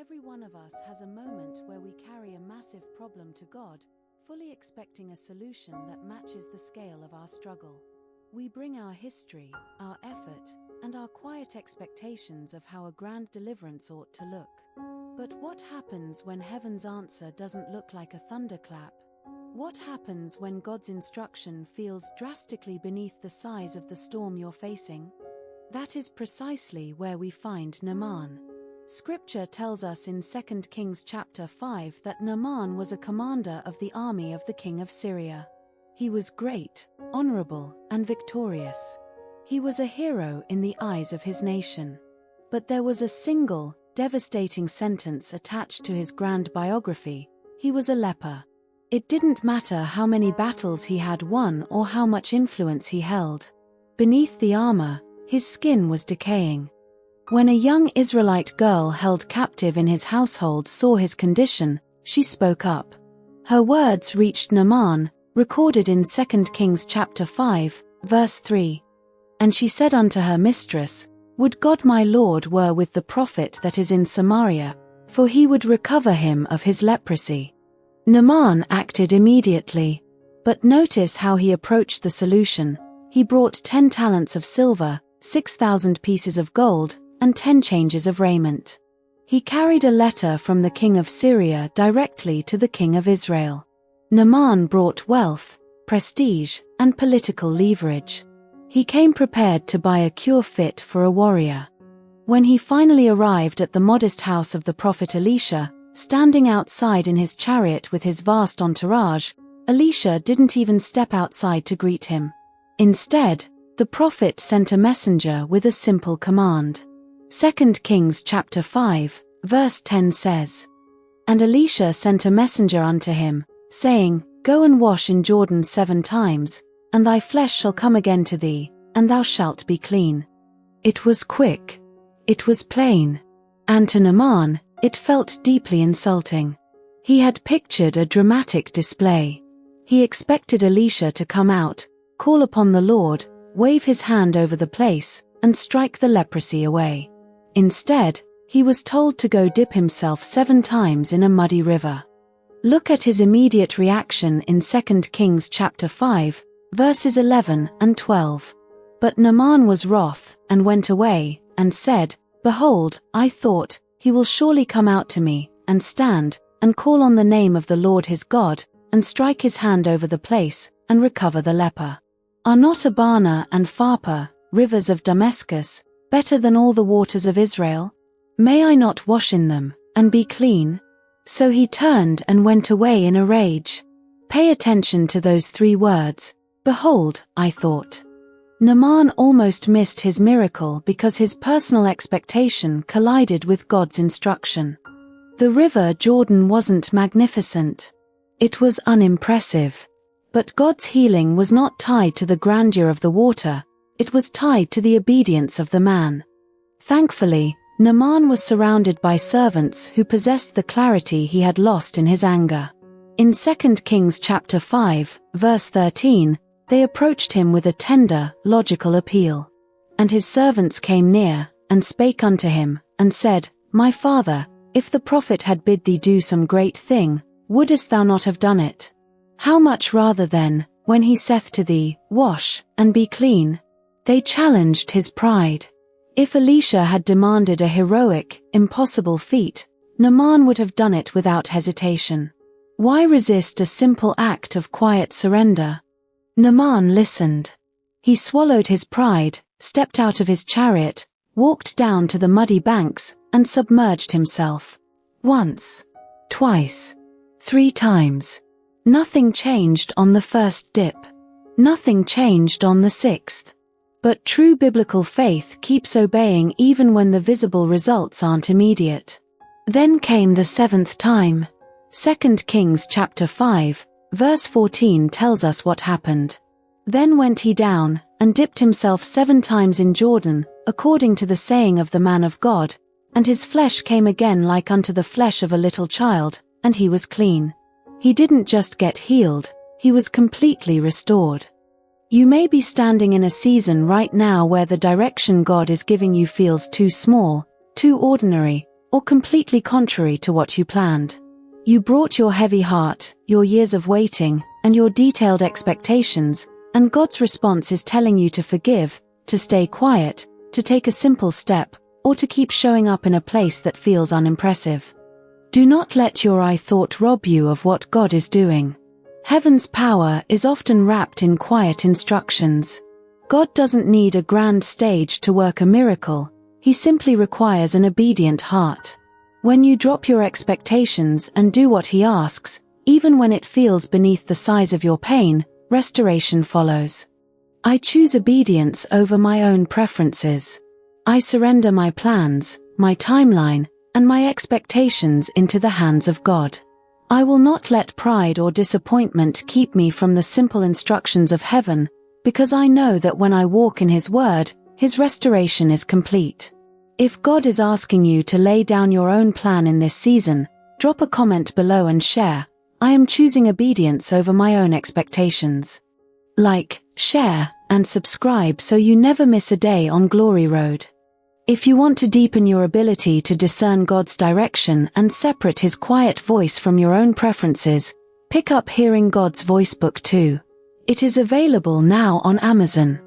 Every one of us has a moment where we carry a massive problem to God, fully expecting a solution that matches the scale of our struggle. We bring our history, our effort, and our quiet expectations of how a grand deliverance ought to look. But what happens when heaven's answer doesn't look like a thunderclap? What happens when God's instruction feels drastically beneath the size of the storm you're facing? That is precisely where we find Naaman. Scripture tells us in 2 Kings chapter 5 that Naaman was a commander of the army of the king of Syria. He was great, honorable, and victorious. He was a hero in the eyes of his nation. But there was a single, devastating sentence attached to his grand biography: he was a leper. It didn't matter how many battles he had won or how much influence he held. Beneath the armor, his skin was decaying. When a young Israelite girl held captive in his household saw his condition, she spoke up. Her words reached Naaman, recorded in 2 Kings chapter 5, verse 3. And she said unto her mistress, "Would God my Lord were with the prophet that is in Samaria, for he would recover him of his leprosy." Naaman acted immediately. But notice how he approached the solution. He brought 10 talents of silver, 6,000 pieces of gold, and 10 changes of raiment. He carried a letter from the king of Syria directly to the king of Israel. Naaman brought wealth, prestige, and political leverage. He came prepared to buy a cure fit for a warrior. When he finally arrived at the modest house of the prophet Elisha, standing outside in his chariot with his vast entourage, Elisha didn't even step outside to greet him. Instead, the prophet sent a messenger with a simple command. 2 Kings chapter 5, verse 10 says, "And Elisha sent a messenger unto him, saying, Go and wash in Jordan 7 times, and thy flesh shall come again to thee, and thou shalt be clean." It was quick. It was plain. And to Naaman, it felt deeply insulting. He had pictured a dramatic display. He expected Elisha to come out, call upon the Lord, wave his hand over the place, and strike the leprosy away. Instead, he was told to go dip himself 7 times in a muddy river. Look at his immediate reaction in 2 Kings chapter 5, verses 11 and 12. But Naaman was wroth, and went away, and said, "Behold, I thought, he will surely come out to me, and stand, and call on the name of the Lord his God, and strike his hand over the place, and recover the leper. Are not Abana and Pharpar, rivers of Damascus, better than all the waters of Israel? May I not wash in them, and be clean?" So he turned and went away in a rage. Pay attention to those 3 words. Behold, I thought. Naaman almost missed his miracle because his personal expectation collided with God's instruction. The river Jordan wasn't magnificent. It was unimpressive. But God's healing was not tied to the grandeur of the water, it was tied to the obedience of the man. Thankfully, Naaman was surrounded by servants who possessed the clarity he had lost in his anger. In 2 Kings chapter 5, verse 13, they approached him with a tender, logical appeal. And his servants came near, and spake unto him, and said, My father, if the prophet had bid thee do some great thing, wouldest thou not have done it? How much rather then, when he saith to thee, Wash, and be clean? They challenged his pride. If Elisha had demanded a heroic, impossible feat, Naaman would have done it without hesitation. Why resist a simple act of quiet surrender? Naaman listened. He swallowed his pride, stepped out of his chariot, walked down to the muddy banks, and submerged himself. Once, twice, 3 times. Nothing changed on the first dip. Nothing changed on the 6th. But true biblical faith keeps obeying even when the visible results aren't immediate. Then came the 7th time. 2 Kings chapter 5, verse 14 tells us what happened. Then went he down, and dipped himself 7 times in Jordan, according to the saying of the man of God, and his flesh came again like unto the flesh of a little child, and he was clean. He didn't just get healed, he was completely restored. You may be standing in a season right now where the direction God is giving you feels too small, too ordinary, or completely contrary to what you planned. You brought your heavy heart, your years of waiting, and your detailed expectations, and God's response is telling you to forgive, to stay quiet, to take a simple step, or to keep showing up in a place that feels unimpressive. Do not let your I thought rob you of what God is doing. Heaven's power is often wrapped in quiet instructions. God doesn't need a grand stage to work a miracle, He simply requires an obedient heart. When you drop your expectations and do what He asks, even when it feels beneath the size of your pain, restoration follows. I choose obedience over my own preferences. I surrender my plans, my timeline, and my expectations into the hands of God. I will not let pride or disappointment keep me from the simple instructions of heaven, because I know that when I walk in His word, His restoration is complete. If God is asking you to lay down your own plan in this season, drop a comment below and share. I am choosing obedience over my own expectations. Like, share, and subscribe so you never miss a day on Glory Road. If you want to deepen your ability to discern God's direction and separate His quiet voice from your own preferences, pick up Hearing God's Voice Book 2. It is available now on Amazon.